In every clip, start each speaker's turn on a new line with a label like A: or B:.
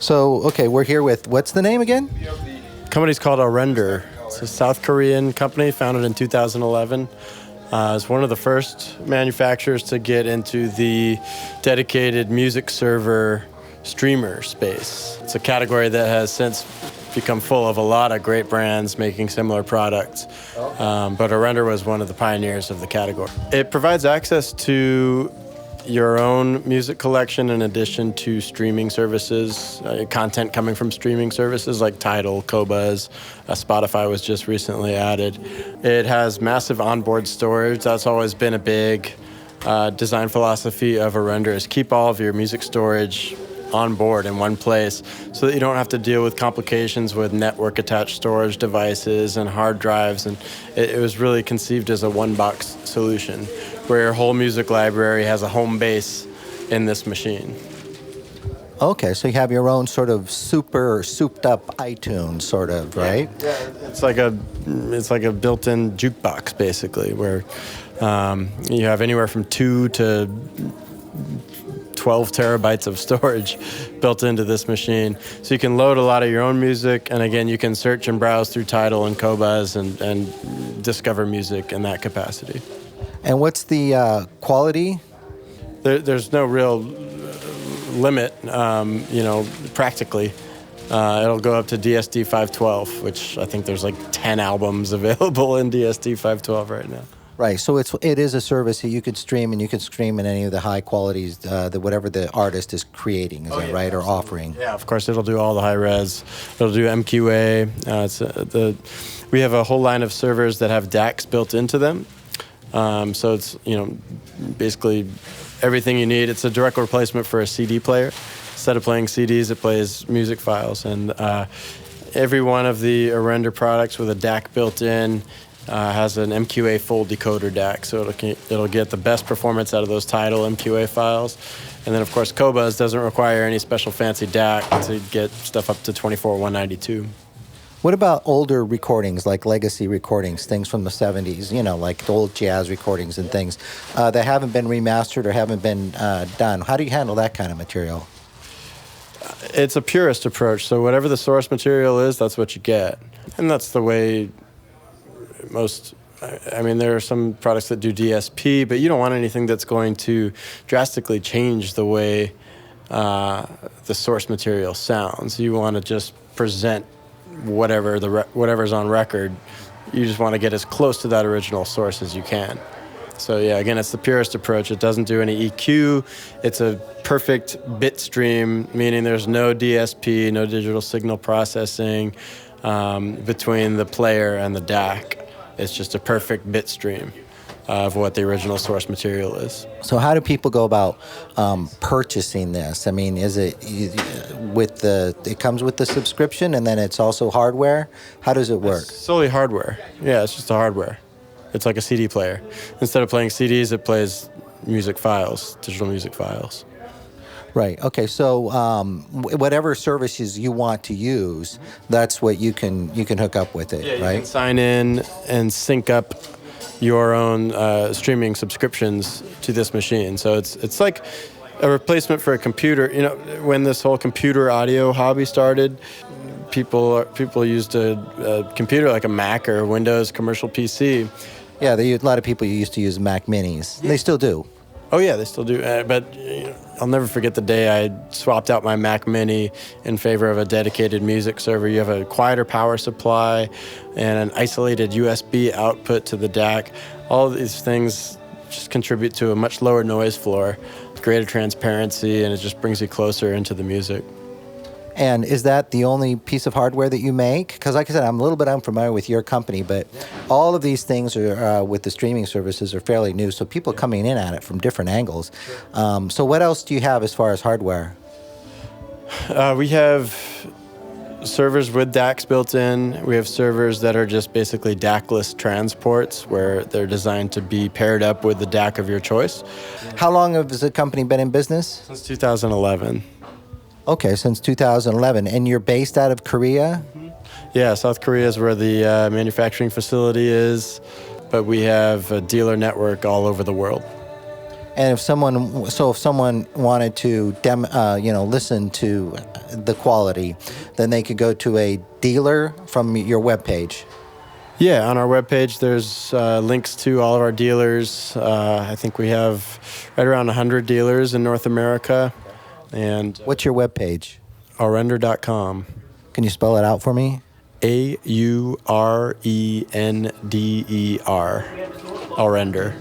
A: So, okay, we're here with, what's the name again?
B: The company's called Render. It's a South Korean company founded in 2011. It's one of the first manufacturers to get into the dedicated music server streamer space. It's a category that has since become full of a lot of great brands making similar products. But Render was one of the pioneers of the category. It provides access to your own music collection in addition to streaming services, content coming from streaming services like Tidal, Qobuz, Spotify was just recently added. It has massive onboard storage. That's always been a big design philosophy of Render, is keep all of your music storage on board in one place so that you don't have to deal with complications with network attached storage devices and hard drives. And it was really conceived as a one-box solution where your whole music library has a home base in this machine.
A: Okay, so you have your own sort of super souped up iTunes, sort of, right?
B: Yeah, it's like a built-in jukebox basically, where you have anywhere from 2 to 12 terabytes of storage built into this machine. So you can load a lot of your own music, and again, you can search and browse through Tidal and Qobuz and discover music in that capacity.
A: And what's the quality?
B: There's no real limit, practically. It'll go up to DSD 512, which I think there's like 10 albums available in DSD 512 right now.
A: Right, so it is a service that you could stream, and you can stream in any of the high qualities, whatever the artist is creating, is that right, or offering?
B: Yeah, of course, it'll do all the high res. It'll do MQA. We have a whole line of servers that have DACs built into them. So it's basically everything you need. It's a direct replacement for a CD player. Instead of playing CDs, it plays music files, and every one of the Render products with a DAC built in has an MQA full decoder DAC, so it'll get the best performance out of those Tidal MQA files. And then, of course, Qobuz doesn't require any special fancy DAC to get stuff up to 24,192.
A: What about older recordings, like legacy recordings, things from the 70s, like the old jazz recordings and things that haven't been remastered or haven't been done? How do you handle that kind of material?
B: It's a purist approach, so whatever the source material is, that's what you get. And that's the way there are some products that do DSP, but you don't want anything that's going to drastically change the way the source material sounds. You want to just present whatever's on record. You just want to get as close to that original source as you can. So yeah, again, it's the purist approach. It doesn't do any EQ. It's a perfect bit stream, meaning there's no DSP, no digital signal processing between the player and the DAC. It's just a perfect bit stream of what the original source material is.
A: So how do people go about purchasing this? I mean, is it it comes with the subscription and then it's also hardware? How does it work?
B: It's solely hardware. Yeah, it's just a hardware. It's like a CD player. Instead of playing CDs, it plays music files, digital music files.
A: Right. Okay. So whatever services you want to use, that's what you can hook up with it,
B: yeah,
A: right?
B: You can sign in and sync up your own streaming subscriptions to this machine. So it's like a replacement for a computer. When this whole computer audio hobby started, people used a computer like a Mac or a Windows commercial PC.
A: Yeah, a lot of people used to use Mac Minis. Yeah. They still do.
B: Oh yeah, they still do. But I'll never forget the day I swapped out my Mac Mini in favor of a dedicated music server. You have a quieter power supply and an isolated USB output to the DAC. All of these things just contribute to a much lower noise floor, greater transparency, and it just brings you closer into the music.
A: And is that the only piece of hardware that you make? Because like I said, I'm a little bit unfamiliar with your company, but all of these things are, with the streaming services are fairly new, so people coming in at it from different angles. So what else do you have as far as hardware?
B: We have servers with DACs built in. We have servers that are just basically DAC-less transports where they're designed to be paired up with the DAC of your choice.
A: How long has the company been in business?
B: Since 2011.
A: Okay, since 2011. And you're based out of Korea?
B: Yeah, South Korea is where the manufacturing facility is, but we have a dealer network all over the world.
A: And if someone wanted to listen to the quality, then they could go to a dealer from your webpage.
B: Yeah, on our webpage, there's links to all of our dealers. I think we have right around 100 dealers in North America. And
A: what's your webpage?
B: Aurender.com.
A: Can you spell it out for me?
B: AURENDER. Aurender.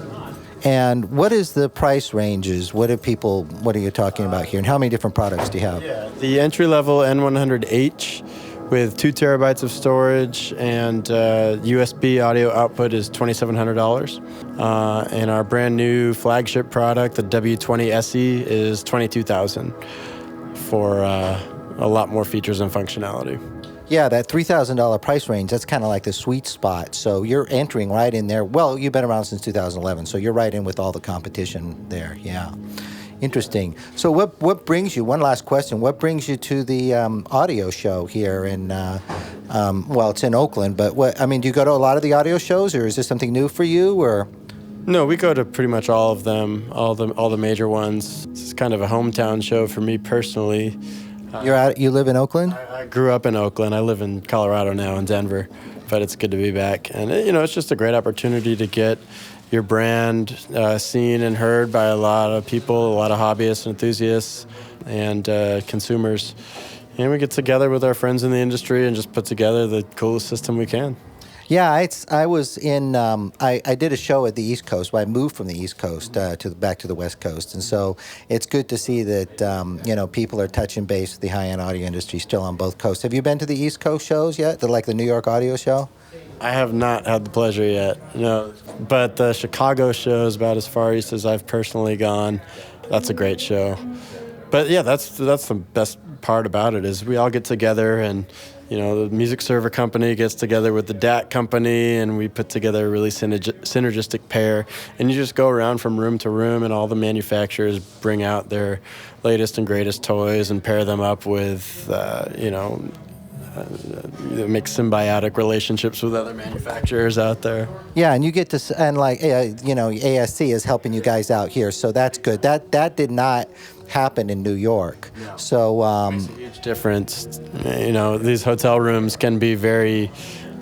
A: And what is the price ranges? What are you talking about here? And how many different products do you have?
B: Yeah, the entry-level N100H with 2 terabytes of storage and USB audio output is $2,700. And our brand new flagship product, the W20 SE, is $22,000 for a lot more features and functionality.
A: Yeah, that $3,000 price range, that's kind of like the sweet spot. So you're entering right in there. Well, you've been around since 2011, so you're right in with all the competition there. Yeah. Interesting. So what brings you, one last question, what brings you to the audio show here in, it's in Oakland, but do you go to a lot of the audio shows, or is this something new for you, or?
B: No, we go to pretty much all of them, all the major ones. It's kind of a hometown show for me personally.
A: You live in Oakland?
B: I grew up in Oakland. I live in Colorado now, in Denver, but it's good to be back. And, it's just a great opportunity to get your brand seen and heard by a lot of people, a lot of hobbyists and enthusiasts and consumers. And we get together with our friends in the industry and just put together the coolest system we can. Yeah,
A: I did a show at the East Coast. I moved from the East Coast back to the West Coast, and so it's good to see that people are touching base with the high-end audio industry still on both coasts. Have you been to the East Coast shows yet? Like the New York Audio Show?
B: I have not had the pleasure yet, no. But the Chicago show is about as far east as I've personally gone. That's a great show. But yeah, that's the best part about it is we all get together and the music server company gets together with the DAT company, and we put together a really synergistic pair. And you just go around from room to room, and all the manufacturers bring out their latest and greatest toys and pair them up with, make symbiotic relationships with other manufacturers out there.
A: Yeah, and you get to, and ASC is helping you guys out here, so that's good. That did not happen in New York.
B: No.
A: So
B: makes a huge difference. These hotel rooms can be very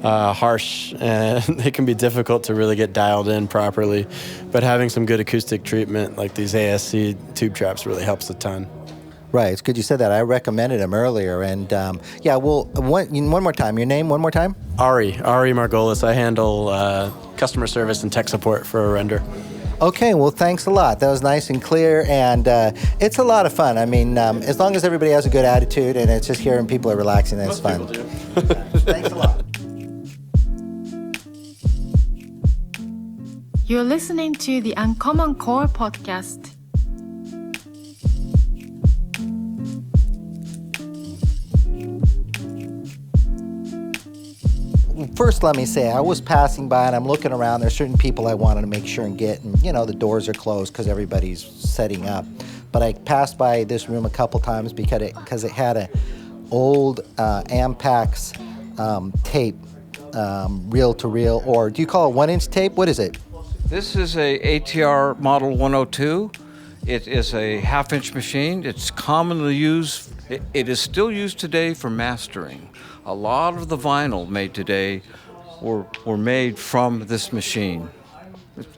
B: harsh, and they can be difficult to really get dialed in properly. But having some good acoustic treatment like these ASC tube traps really helps a ton.
A: Right, it's good you said that. I recommended them earlier, and one more time. Your name, one more time?
B: Ari Margolis. I handle customer service and tech support for Aurender.
A: Okay, well, thanks a lot. That was nice and clear, and it's a lot of fun. As long as everybody has a good attitude and it's just hearing people are relaxing, that's fun.
B: Most people do.
A: Thanks a lot.
C: You're listening to the UnCommonCore podcast.
A: First, let me say, I was passing by and I'm looking around. There's certain people I wanted to make sure and get, and the doors are closed because everybody's setting up. But I passed by this room a couple times because it had an old Ampex tape, reel-to-reel, or do you call it 1-inch tape? What is it?
D: This is a ATR Model 102. It is a half-inch machine. It's commonly used. It is still used today for mastering. A lot of the vinyl made today were made from this machine.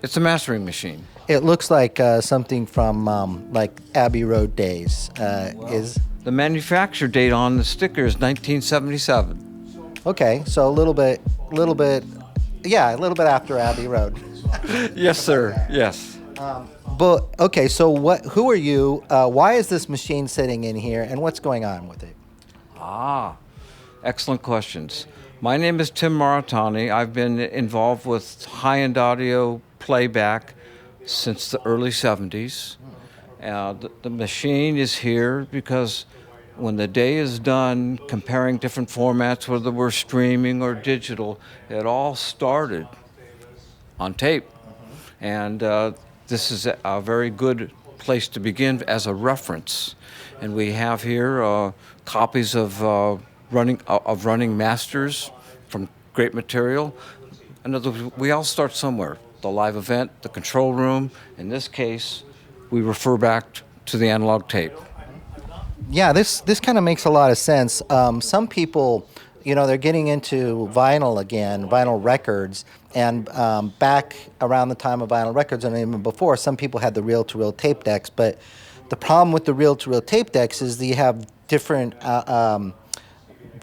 D: It's a mastering machine.
A: It looks like something from Abbey Road days. Is
D: the manufacture date on the sticker is 1977.
A: Okay, so a little bit after Abbey Road.
D: Yes, sir. Yes.
A: But okay, so who are you? Why is this machine sitting in here, and what's going on with it?
D: Excellent questions. My name is Tim Maritani. I've been involved with high-end audio playback since the early 70s. The machine is here because when the day is done comparing different formats, whether we're streaming or digital, it all started on tape. And this is a very good place to begin as a reference. And we have here copies of running masters from great material. In other words, we all start somewhere. The live event, the control room. In this case, we refer back to the analog tape.
A: Yeah, this kind of makes a lot of sense. Some people, they're getting into vinyl again, vinyl records, and back around the time of vinyl records and even before, some people had the reel-to-reel tape decks. But the problem with the reel-to-reel tape decks is that you have different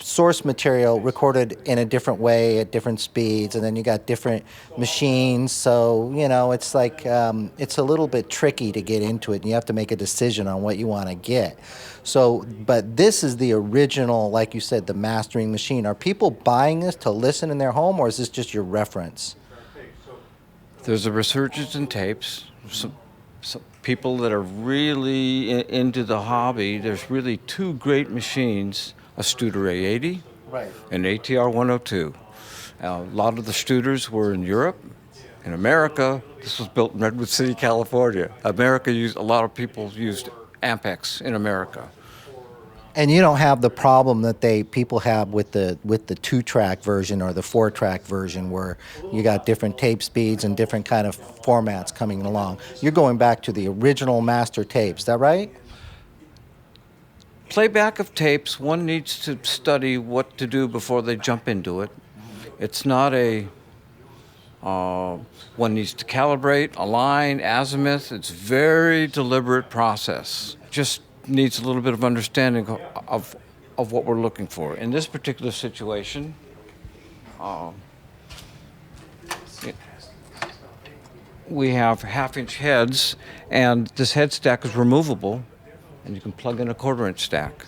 A: source material recorded in a different way at different speeds, and then you got different machines. So it's like it's a little bit tricky to get into it, and you have to make a decision on what you want to get. So, but this is the original, like you said, the mastering machine. Are people buying this to listen in their home, or is this just your reference?
D: There's a resurgence in tapes. Some people that are really into the hobby. There's really two great machines. A Studer A80, right, and ATR 102. A lot of the Studers were in Europe. In America, this was built in Redwood City, California. A lot of people used Ampex in America.
A: And you don't have the problem that people have with the 2-track version or the 4-track version, where you got different tape speeds and different kind of formats coming along. You're going back to the original master tapes. Is that right?
D: Playback of tapes, one needs to study what to do before they jump into it. It's not one needs to calibrate, align, azimuth. It's a very deliberate process. Just needs a little bit of understanding of what we're looking for. In this particular situation, we have half-inch heads, and this head stack is removable, and you can plug in a 1/4-inch stack.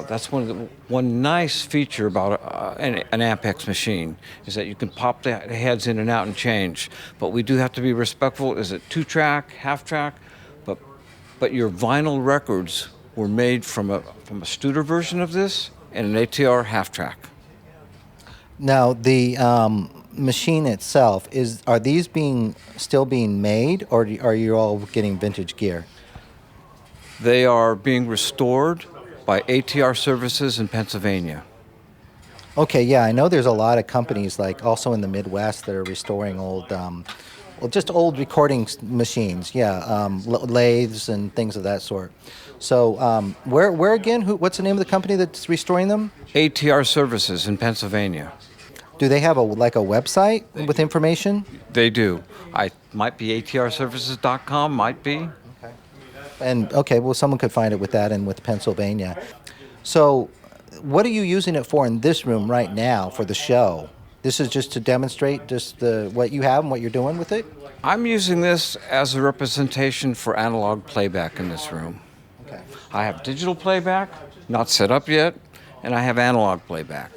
D: That's one nice feature about an Ampex machine, is that you can pop the heads in and out and change. But we do have to be respectful. Is it 2-track, half-track? But your vinyl records were made from a Studer version of this and an ATR half-track.
A: Now, the machine itself, are these still being made, or are you all getting vintage gear?
D: They are being restored by ATR Services in Pennsylvania.
A: Okay, yeah, I know there's a lot of companies, like also in the Midwest, that are restoring old, just old recording machines. Yeah, lathes and things of that sort. So, where again? What's the name of the company that's restoring them?
D: ATR Services in Pennsylvania.
A: Do they have a website with information?
D: They do. Might be atrservices.com. Might be.
A: And well, someone could find it with that and with Pennsylvania. So, what are you using it for in this room right now for the show? This is just to demonstrate just what you have and what you're doing with it?
D: I'm using this as a representation for analog playback in this room. Okay. I have digital playback, not set up yet, and I have analog playback.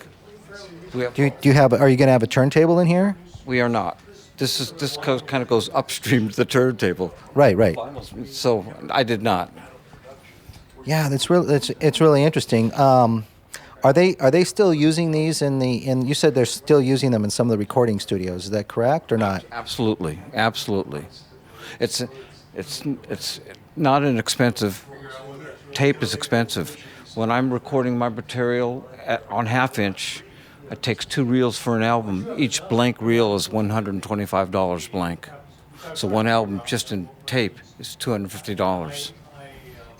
A: Are you going to have a turntable in here?
D: We are not. This kind of goes upstream to the turntable.
A: Right.
D: So I did not.
A: Yeah, it's really interesting. Are they still using these in you said they're still using them in some of the recording studios? Is that correct or not?
D: Absolutely. It's not inexpensive. Tape is expensive. When I'm recording my material on half-inch, it takes 2 reels for an album. Each blank reel is $125 blank. So one album just in tape is $250.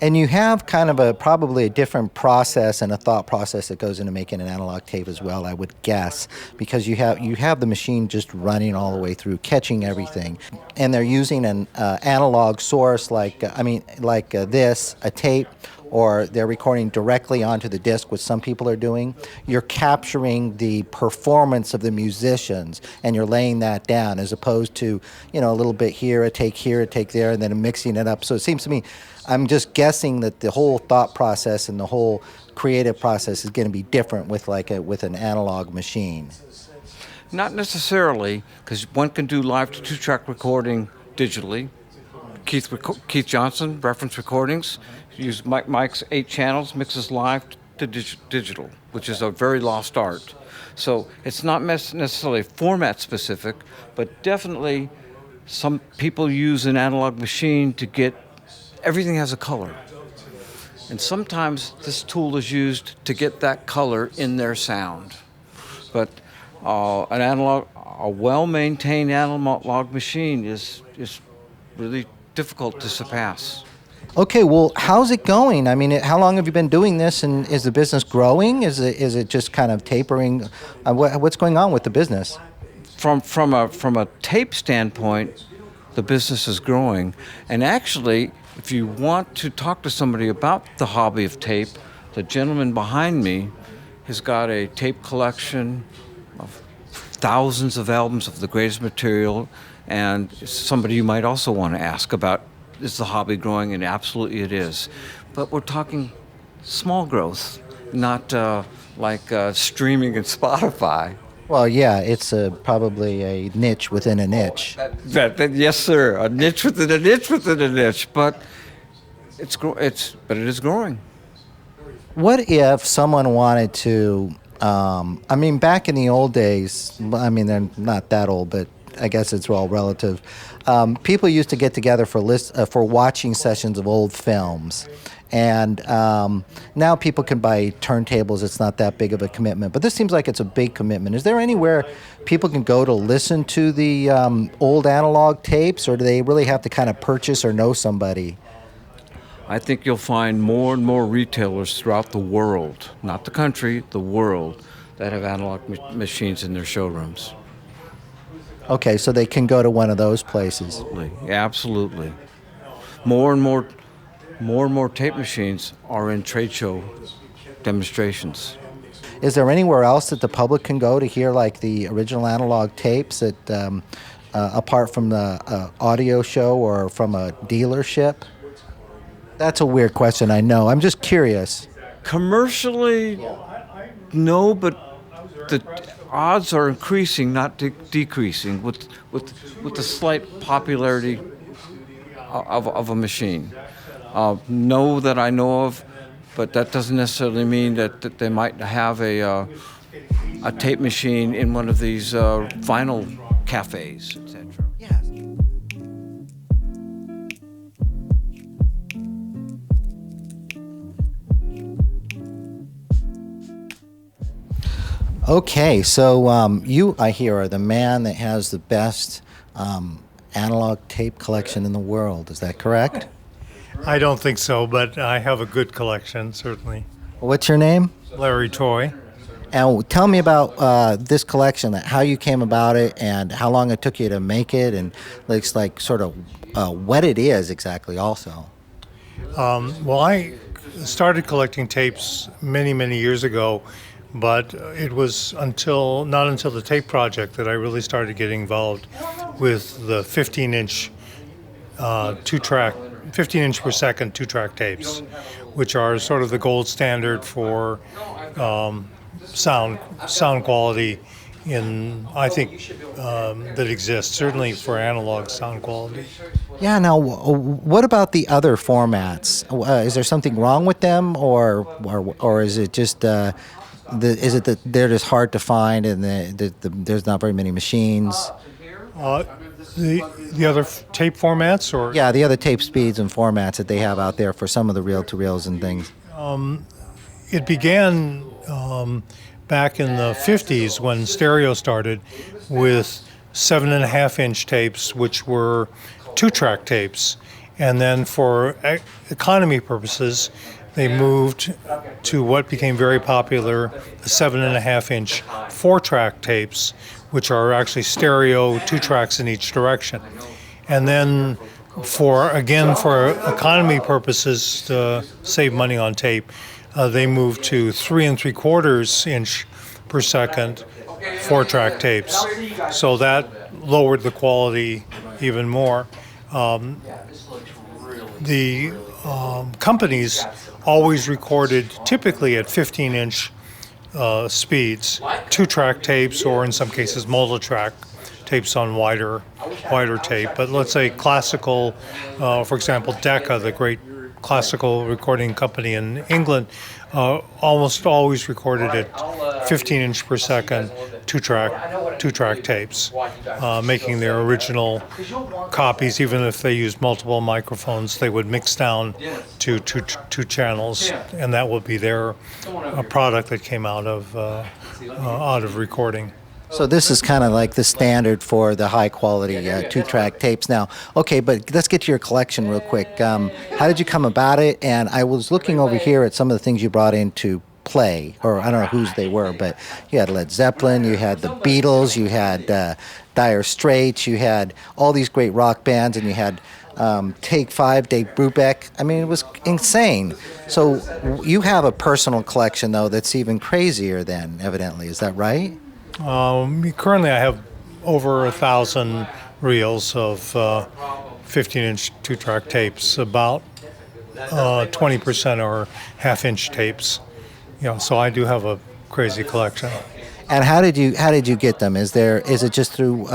A: And you have kind of probably a different process and a thought process that goes into making an analog tape as well, I would guess, because you have the machine just running all the way through, catching everything, and they're using an analog source like this, a tape, or they're recording directly onto the disc, which some people are doing. You're capturing the performance of the musicians, and you're laying that down, as opposed to, a little bit here, a take there, and then mixing it up. So it seems to me, I'm just guessing that the whole thought process and the whole creative process is going to be different with an analog machine.
D: Not necessarily, because one can do live to 2-track recording digitally. Keith Johnson, reference recordings, use Mike's 8 channels, mixes live to digital, which is a very lost art. So it's not necessarily format specific, but definitely some people use an analog machine to get everything has a color. And sometimes this tool is used to get that color in their sound. But a well-maintained analog machine is really difficult to surpass.
A: Okay, well, how's it going? I mean, how long have you been doing this, and is the business growing? Is it just kind of tapering? What's going on with the business?
D: From a tape standpoint, the business is growing. And actually, if you want to talk to somebody about the hobby of tape, the gentleman behind me has got a tape collection of thousands of albums of the greatest material, and somebody you might also want to ask about, is the hobby growing? And absolutely it is. But we're talking small growth, not like streaming and Spotify.
A: Well, yeah, it's probably a niche within a niche.
D: Yes, sir. A niche within a niche within a niche, but it is growing.
A: What if someone wanted to? I mean, back in the old days, I mean, they're not that old, but I guess it's all relative. People used to get together for watching sessions of old films. And now people can buy turntables. It's not that big of a commitment. But this seems like it's a big commitment. Is there anywhere people can go to listen to the old analog tapes, or do they really have to kind of purchase or know somebody?
D: I think you'll find more and more retailers throughout the world, not the country, the world, that have analog machines in their showrooms.
A: Okay, so they can go to one of those places.
D: Absolutely. More and more tape machines are in trade show demonstrations.
A: Is there anywhere else that the public can go to hear like the original analog tapes that, apart from the audio show or from a dealership? That's a weird question, I know. I'm just curious.
D: Commercially, no, but the odds are increasing, not decreasing, with the slight popularity of a machine. No, that I know of, but that doesn't necessarily mean that they might have a tape machine in one of these vinyl cafes, etc.
A: Yeah. Okay, so you, I hear, are the man that has the best analog tape collection in the world. Is that correct?
E: I don't think so, but I have a good collection, certainly.
A: What's your name?
E: Larry Toy.
A: And tell me about this collection, how you came about it, and how long it took you to make it, and like sort of what it is exactly also.
E: Well, I started collecting tapes many, many years ago, but it was not until the tape project that I really started getting involved with the 15-inch 15-inch per second two-track tapes, which are sort of the gold standard for sound quality I think that exists, certainly for analog sound quality.
A: Yeah. Now, what about the other formats? Is there something wrong with them, or is it just is it that they're just hard to find and there's not very many machines?
E: The other tape formats, or
A: Yeah, the other tape speeds and formats that they have out there for some of the reel-to-reels and things.
E: it began back in the 50s when stereo started with 7.5-inch tapes, which were two-track tapes. And then for economy purposes, they moved to what became very popular, the 7.5-inch 4-track tapes, which are actually stereo, 2 tracks in each direction. And then for economy purposes, to save money on tape, they moved to 3.75 inch per second 4-track tapes. So that lowered the quality even more. The companies always recorded typically at 15-inch speeds, 2-track tapes, or in some cases multi-track tapes on wider tape. But let's say classical, for example, Decca, the great classical recording company in England, almost always recorded at 15-inch per second, two-track tapes, making their original copies. Even if they used multiple microphones, they would mix down to two channels, and that would be their product that came out of recording.
A: So this is kind of like the standard for the high quality 2-track tapes. Now, okay, but let's get to your collection real quick. How did you come about it? And I was looking over here at some of the things you brought in to play, or I don't know whose they were, but you had Led Zeppelin, you had the Beatles, you had Dire Straits, you had all these great rock bands, and you had Take 5, Dave Brubeck. I mean, it was insane. So you have a personal collection, though, that's even crazier then, evidently. Is that right?
E: Currently, I have over 1,000 reels of 15-inch 2-track tapes. About 20% are half-inch tapes. So I do have a crazy collection.
A: And how did you get them? Is it just through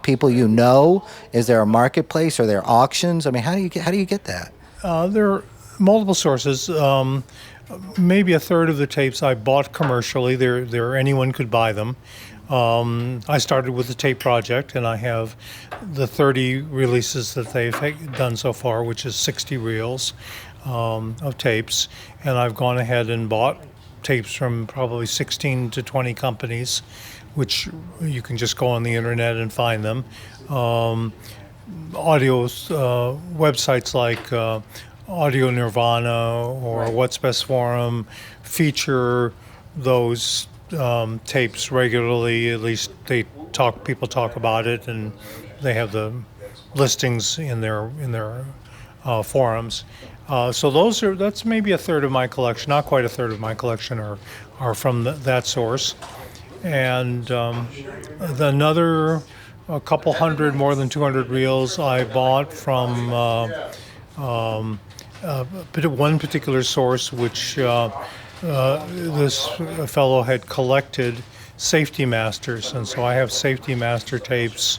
A: people you know? Is there a marketplace? Are there auctions? I mean, how do you get that?
E: There are multiple sources. Maybe a third of the tapes I bought commercially. Anyone could buy them. I started with the Tape Project, and I have the 30 releases that they've done so far, which is 60 reels of tapes. And I've gone ahead and bought tapes from probably 16 to 20 companies, which you can just go on the internet and find them. Websites like Audio Nirvana or What's Best Forum feature those tapes regularly. At least people talk about it, and they have the listings in their forums. So that's maybe a third of my collection. Not quite a third of my collection are from that source, and another a couple hundred, more than 200 reels I bought from one particular source, which this fellow had collected Safety Masters, and so I have Safety Master tapes,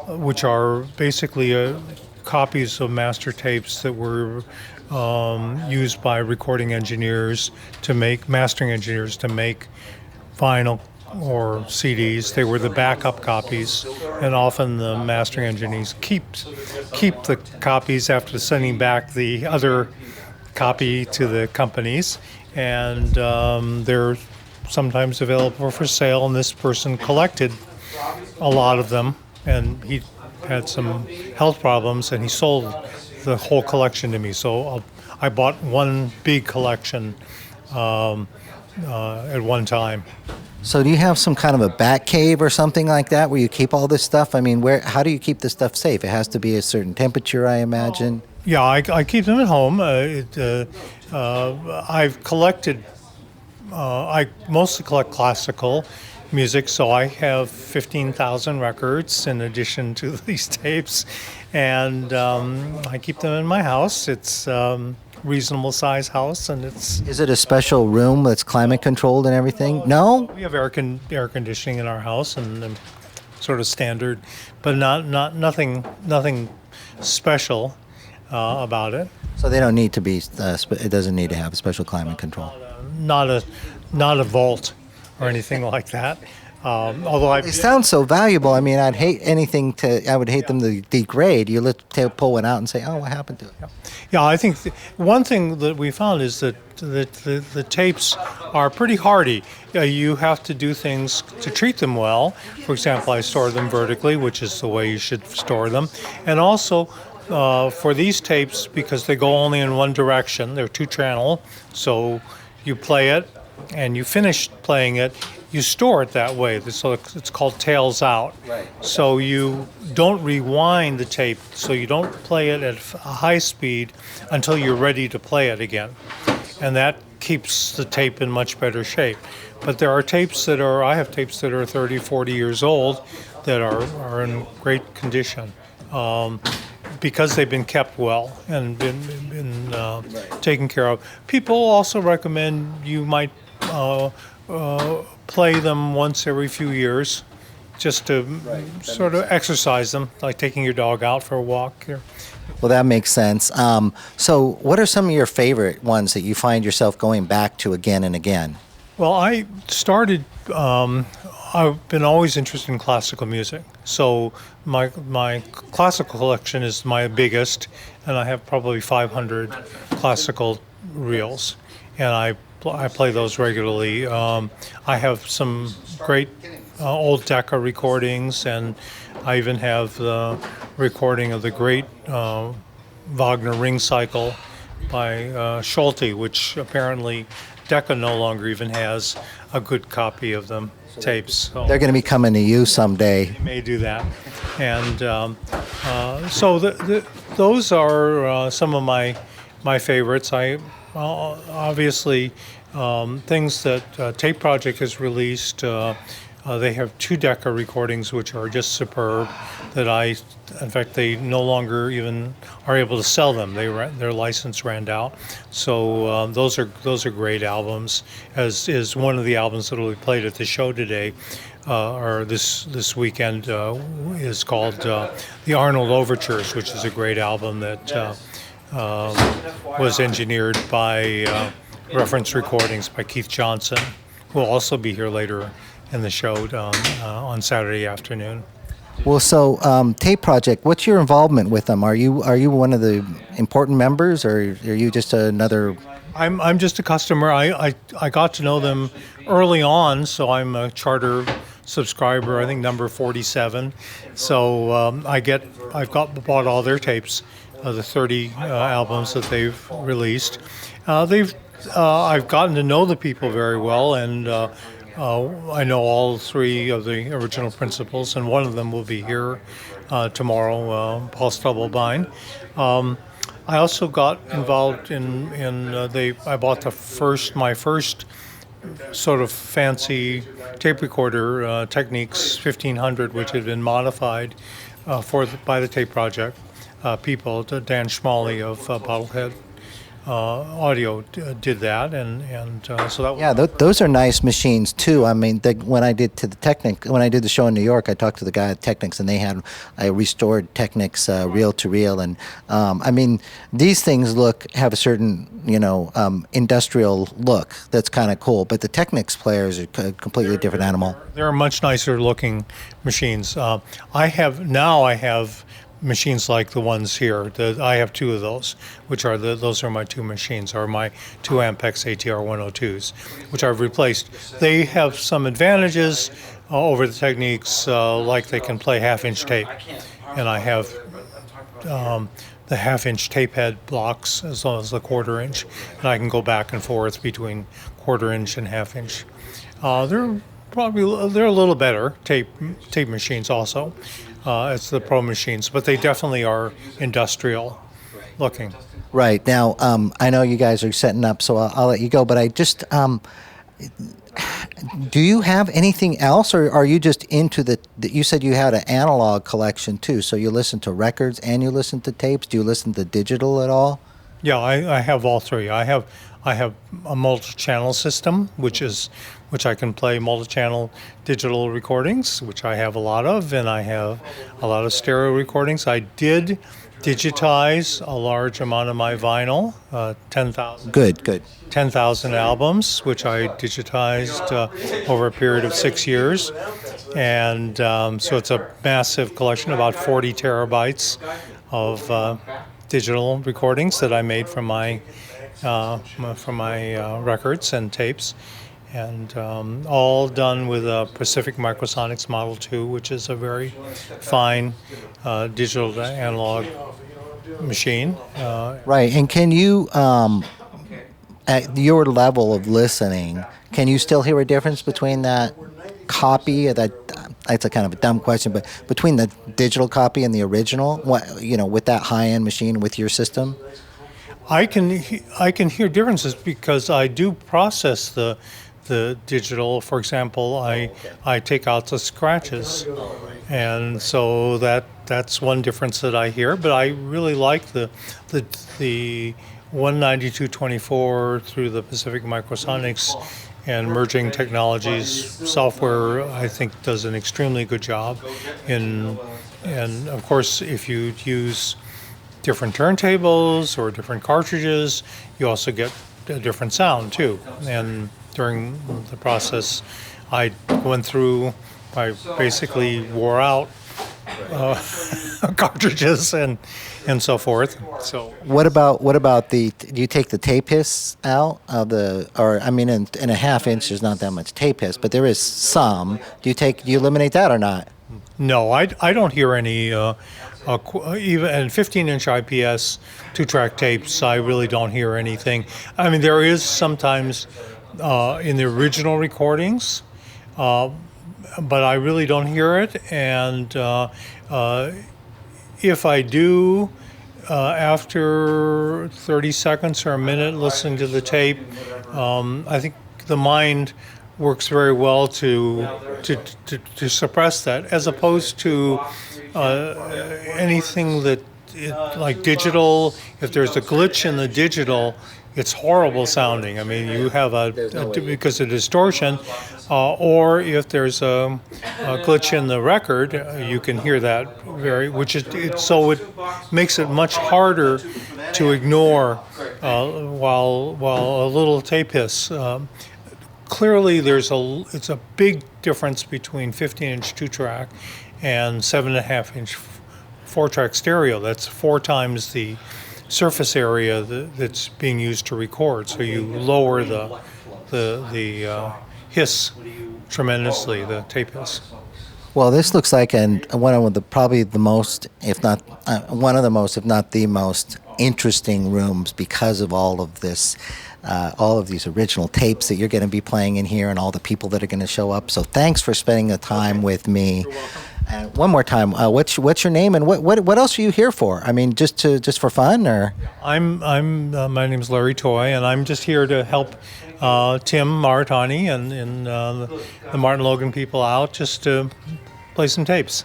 E: which are basically copies of master tapes that were used by recording engineers mastering engineers to make vinyl or CDs. They were the backup copies, and often the mastering engineers keep the copies after sending back the other copy to the companies, and they're sometimes available for sale. And this person collected a lot of them, and he had some health problems, and he sold the whole collection to me. So I bought one big collection at one time.
A: So do you have some kind of a bat cave or something like that where you keep all this stuff? I mean, how do you keep this stuff safe? It has to be a certain temperature, I imagine.
E: Yeah, I keep them at home. I've collected, I mostly collect classical music, so I have 15,000 records in addition to these tapes, and I keep them in my house. It's reasonable size house, and it's...
A: Is it a special room that's climate controlled and everything? No?
E: We have air conditioning in our house, and sort of standard, but nothing special about it.
A: So they don't need to be, it doesn't need to have a special climate control?
E: Not a vault or anything like that. Although
A: they sound so valuable. I mean, I would hate them to degrade. You pull one out and say, oh, what happened to it?
E: Yeah, I think one thing that we found is that the tapes are pretty hardy. You have to do things to treat them well. For example, I store them vertically, which is the way you should store them. And also, for these tapes, because they go only in one direction, they're 2-channel, so you play it and you finish playing it, you store it that way. So it's called tails out.
A: Right.
E: So you don't rewind the tape, so you don't play it at a high speed until you're ready to play it again. And that keeps the tape in much better shape. But there are tapes I have tapes that are 30, 40 years old that are in great condition. Because they've been kept well and been taken care of. People also recommend you might play them once every few years, just to sort of exercise them, like taking your dog out for a walk.
A: Well, that makes sense. So what are some of your favorite ones that you find yourself going back to again and again?
E: Well, I started, I've been always interested in classical music. So my classical collection is my biggest, and I have probably 500 classical reels. And I I play those regularly. I have some great old Decca recordings, and I even have the recording of the great Wagner Ring Cycle by Schulte, which apparently Decca no longer even has a good copy of them tapes. So
A: They're going to be coming to you someday.
E: may do that. And so those are some of my favorites. I obviously things that Tape Project has released. They have 2 Decca recordings which are just superb. In fact, they no longer even are able to sell them. Their license ran out. So those are great albums. As is one of the albums that will be played at the show today, or this weekend, is called the Arnold Overtures, which is a great album that was engineered by Reference Recordings by Keith Johnson, who will also be here later in the show on Saturday afternoon.
A: Well, so Tape Project, what's your involvement with them? Are you one of the important members, or are you just another?
E: I'm just a customer. I got to know them early on, so I'm a charter subscriber. I think number 47. So bought all their tapes, the 30 albums that they've released. I've gotten to know the people very well, and I know all 3 of the original principals, and one of them will be here tomorrow, Paul Stubblebine. I also got involved I bought my first sort of fancy tape recorder, Technics 1500, which had been modified by the Tape Project people. Dan Schmally of Bottlehead Audio did that, and so that was...
A: Yeah, those are nice machines too. I mean, when I did the show in New York, I talked to the guy at Technics, and they had a restored Technics reel to reel, and I mean, these things have a certain industrial look that's kind of cool. But the Technics players are a completely different animal.
E: They're much nicer looking machines. I have machines like the ones here. I have 2 of those, those are my 2 machines, are my 2 Ampex ATR 102s, which I've replaced. They have some advantages over the Techniques, like they can play half-inch tape, and I have the half-inch tape head blocks as well as the quarter-inch, and I can go back and forth between quarter-inch and half-inch. They're a little better tape machines also. It's the pro machines, but they definitely are industrial looking.
A: Right. Now, I know you guys are setting up, so I'll let you go, but I just, do you have anything else, or are you just into you said you had an analog collection too, so you listen to records and you listen to tapes? Do you listen to digital at all?
E: Yeah, I have all 3. I have a multi-channel system, which I can play multi-channel digital recordings, which I have a lot of, and I have a lot of stereo recordings. I did digitize a large amount of my vinyl, 10,000.
A: Good.
E: 10,000 albums, which I digitized over a period of 6 years, and so it's a massive collection, about 40 terabytes of digital recordings that I made from my records and tapes, and all done with a Pacific Microsonics Model 2, which is a very fine digital to analog machine.
A: Right, and can you, at your level of listening, can you still hear a difference between that copy, that's a kind of a dumb question, but between the digital copy and the original, with that high-end machine with your system?
E: I can hear differences because I do process the digital. For example, I take out the scratches, and so that's one difference that I hear. But I really like the 19224 through the Pacific Microsonics and Merging Technologies software. I think does an extremely good job. And of course, if you use different turntables or different cartridges, you also get a different sound too. And during the process I basically wore out cartridges and so forth. So
A: What about the? Do you take the tape hiss out of the? Or I mean, in a half inch, there's not that much tape hiss, but there is some. Do you eliminate that or not?
E: no, I don't hear any. Even in 15-inch IPS 2-track tapes, I really don't hear anything. I mean, there is sometimes in the original recordings, but I really don't hear it. And if I do, after 30 seconds or a minute listening to the tape, I think the mind works very well to suppress that, as opposed to anything that like digital. If there's a glitch in the digital, it's horrible sounding. I mean, you have because of distortion, or if there's a glitch in the record, you can hear that so it makes it much harder to ignore while a little tape hiss. Clearly, it's a big difference between 15-inch 2-track and 7.5-inch 4-track stereo. That's 4 times the surface area that's being used to record. So you lower the hiss tremendously, the tape hiss.
A: Well, this looks like one of the probably the most, if not one of the most, if not the most interesting rooms because of all of this. All of these original tapes that you're going to be playing in here and all the people that are going to show up. So thanks for spending the time with me. One more time, what's your name and what else are you here for? I mean, just for fun or?
E: My name's Larry Toy, and I'm just here to help Tim Maritani and the Martin Logan people out, just to play some tapes.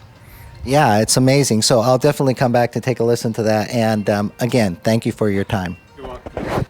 A: Yeah, it's amazing. So I'll definitely come back to take a listen to that. And again, thank you for your time.
E: You're welcome.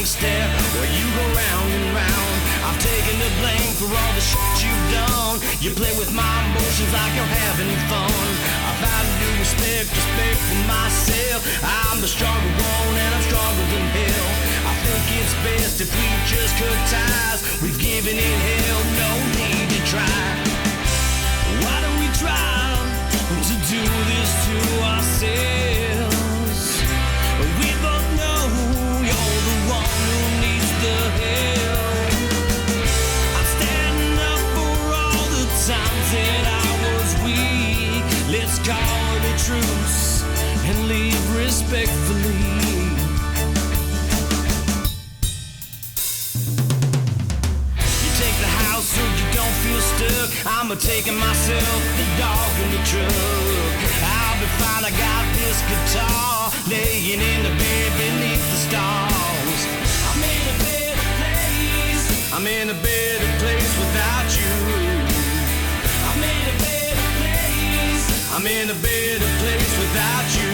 F: Stare where you go round and round. I'm taking the blame for all the shit you've done. You play with my emotions like you're having fun. I've had to do respect for myself. I'm the stronger one and I'm stronger than hell. I think it's best if we just cut ties. We've given it hell, no need to try. Why don't we try to do this to ourselves? We both know you're the one who needs the help. I'm standing up for all the times that I was weak. Let's call it a truce and leave respectfully. You take the house so you don't feel stuck. I'm taking myself, the dog in the truck. I'll be fine, I got this guitar laying in the bed beneath the stars. I'm in a better place. I'm in a better place without you. I'm in a better place. I'm in a better place without you.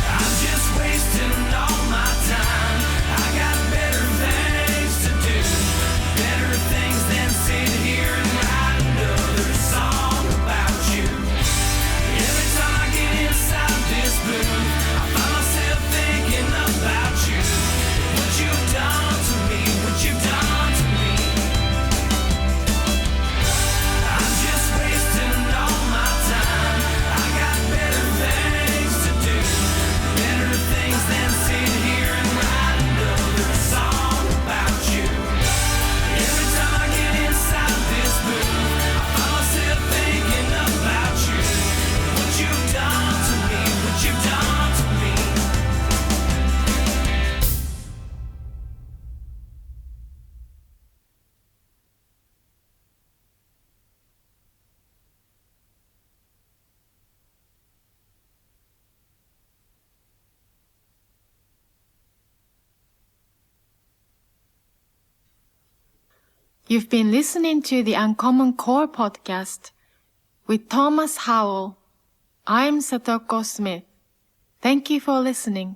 F: I'm just wasting all my time. I got better things to do. Better things than sit here and write.
C: You've been listening to the UnCommonCore podcast with Thomas Howell. I'm Satoko Smith. Thank you for listening.